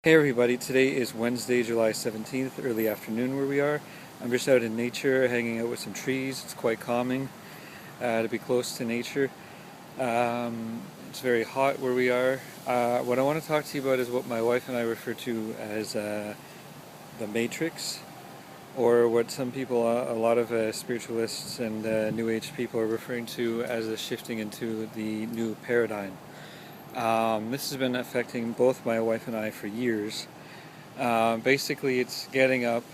Hey everybody, today is Wednesday, July 17th, early afternoon where we are. I'm just out in nature, hanging out with some trees. It's quite calming to be close to nature. It's very hot where we are. What I want to talk to you about is what my wife and I refer to as the Matrix, or what some people, a lot of spiritualists and New Age people are referring to as the shifting into the new paradigm. This has been affecting both my wife and I for years. Basically, it's getting up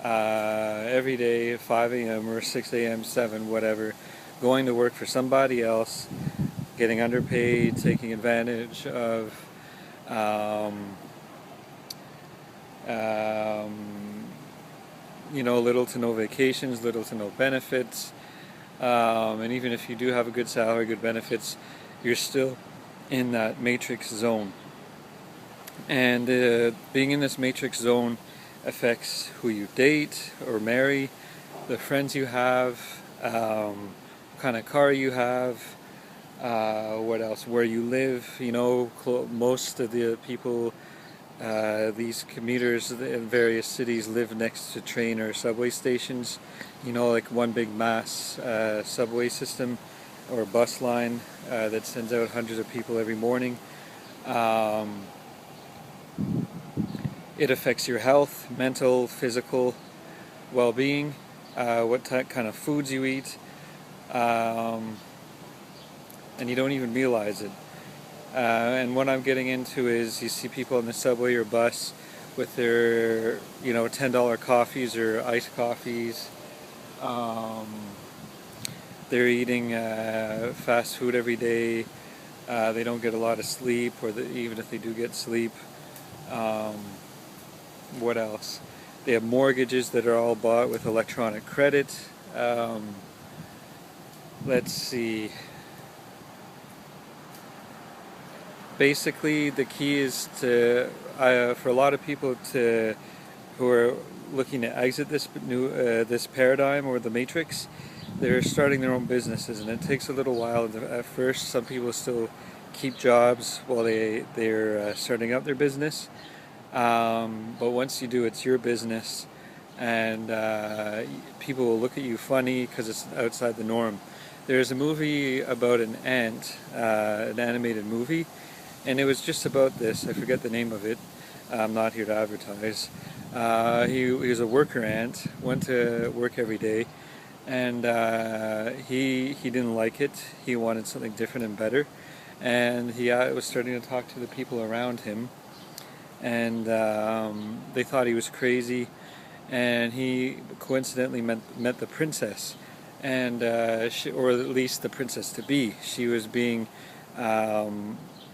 every day at 5 a.m. or 6 a.m., 7, whatever, going to work for somebody else, getting underpaid, taking advantage of little to no vacations, little to no benefits. And even if you do have a good salary, good benefits, you're still in that matrix zone. And being in this matrix zone affects who you date or marry, the friends you have, what kind of car you have, what else, where you live. Most of the people, these commuters in various cities live next to train or subway stations, like one big mass subway system or bus line that sends out hundreds of people every morning. It affects your health, mental, physical well-being, what kind of foods you eat, and you don't even realize it. And what I'm getting into is you see people on the subway or bus with their, $10 coffees or iced coffees. They're eating fast food every day. They don't get a lot of sleep, or even if they do get sleep. What else? They have mortgages that are all bought with electronic credit. Let's see. Basically, the key is for a lot of people who are looking to exit this paradigm or the matrix. They're starting their own businesses, and it takes a little while. At first, some people still keep jobs while they're starting up their business. But once you do, it's your business, and people will look at you funny because it's outside the norm. There's a movie about an ant, an animated movie, and it was just about this. I forget the name of it. I'm not here to advertise. He was a worker ant, went to work every day, and he didn't like it. He wanted something different and better, and he was starting to talk to the people around him, and they thought he was crazy, and he coincidentally met the princess, and or at least the princess to be. She was being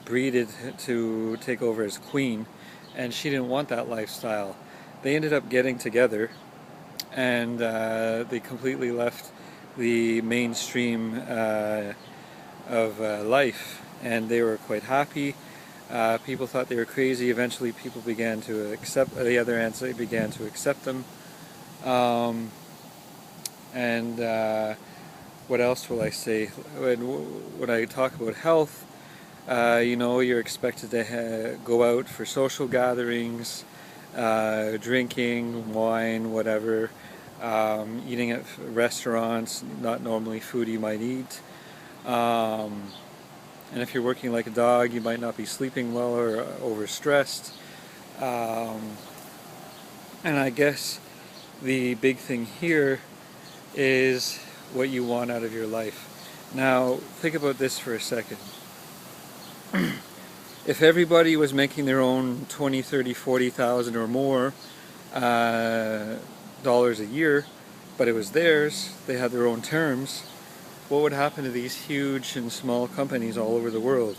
breeded to take over as queen, and she didn't want that lifestyle. They ended up getting together, and they completely left the mainstream of life, and they were quite happy. People thought they were crazy. Eventually people began to accept the other ants. They began to accept them. And what else will I say? When I talk about health, you're expected to go out for social gatherings, drinking wine, whatever, eating at restaurants, not normally food you might eat. And if you're working like a dog, you might not be sleeping well or overstressed. And I guess the big thing here is what you want out of your life. Now, think about this for a second. If everybody was making their own 20, 30, 40,000 or more dollars a year, but it was theirs, they had their own terms, what would happen to these huge and small companies all over the world?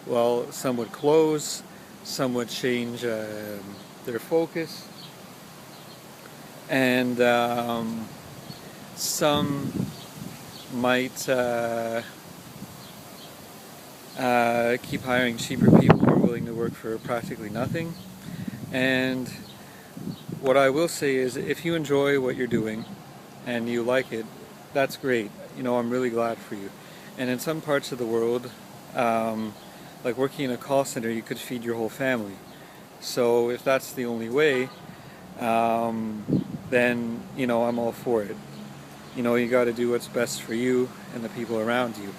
Well, some would close, some would change their focus, and some might keep hiring cheaper people who are willing to work for practically nothing. And what I will say is, if you enjoy what you're doing and you like it, that's great. I'm really glad for you. And in some parts of the world, like working in a call center, you could feed your whole family. So if that's the only way, then, you know, I'm all for it. You know, you got to do what's best for you and the people around you.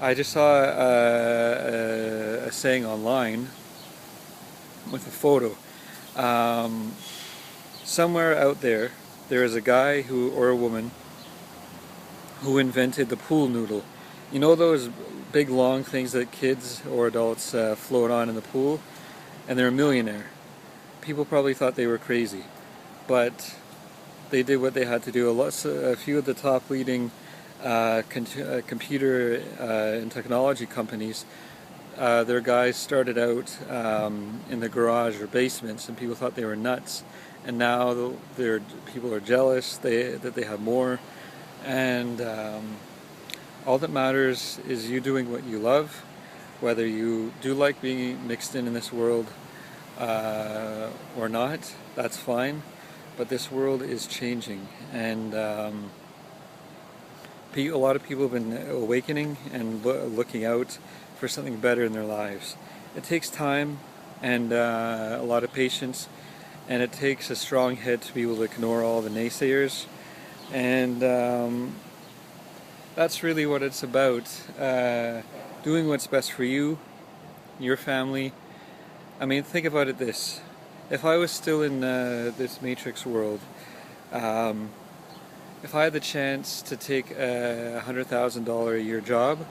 I just saw a saying online with a photo. Um, Somewhere out there, there is a guy who, or a woman, who invented the pool noodle. You know those big long things that kids or adults float on in the pool? And they're a millionaire. People probably thought they were crazy, but they did what they had to do. A few of the top leading computer and technology companies, their guys started out in the garage or basements, and people thought they were nuts. And now people are jealous that they have more. And all that matters is you doing what you love, whether you do like being mixed in this world or not. That's fine. But this world is changing, and a lot of people have been awakening and looking out for something better in their lives. It takes time and a lot of patience, and it takes a strong head to be able to ignore all the naysayers. And that's really what it's about. Doing what's best for you, your family. I mean, think about it this. If I was still in this Matrix world, if I had the chance to take a $100,000 a year job,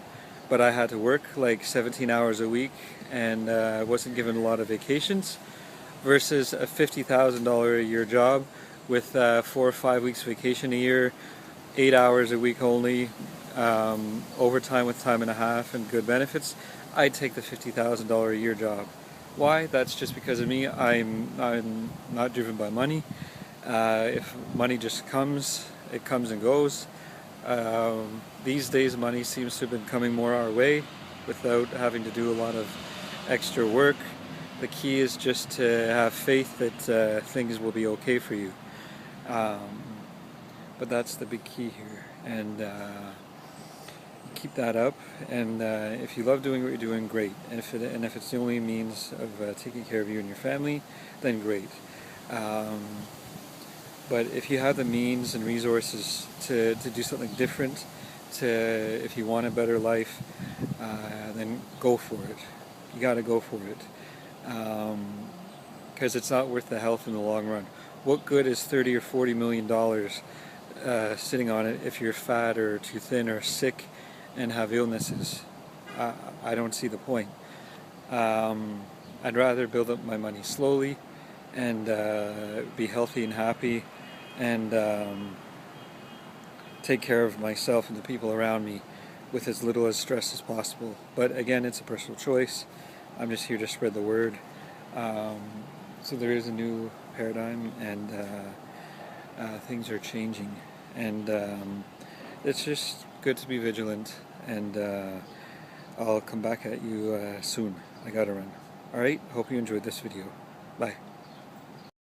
but I had to work like 17 hours a week and wasn't given a lot of vacations, versus a $50,000 a year job with 4 or 5 weeks vacation a year, 8 hours a week only, overtime with time and a half, and good benefits, I'd take the $50,000 a year job. Why? That's just because of me. I'm not driven by money. If money just comes, it comes and goes. These days money seems to have been coming more our way without having to do a lot of extra work. The key is just to have faith that things will be okay for you. But that's the big key here. And keep that up, and if you love doing what you're doing, great. And if it's the only means of taking care of you and your family, then great. But if you have the means and resources to do something different, if you want a better life, then go for it. You got to go for it, because it's not worth the health in the long run. What good is $30 or $40 million sitting on it if you're fat or too thin or sick and have illnesses? I don't see the point. I'd rather build up my money slowly and be healthy and happy, and take care of myself and the people around me with as little as stress as possible. But again, it's a personal choice. I'm just here to spread the word. So there is a new paradigm, and things are changing, and it's just good to be vigilant, and I'll come back at you soon. I gotta run. Alright, hope you enjoyed this video. Bye.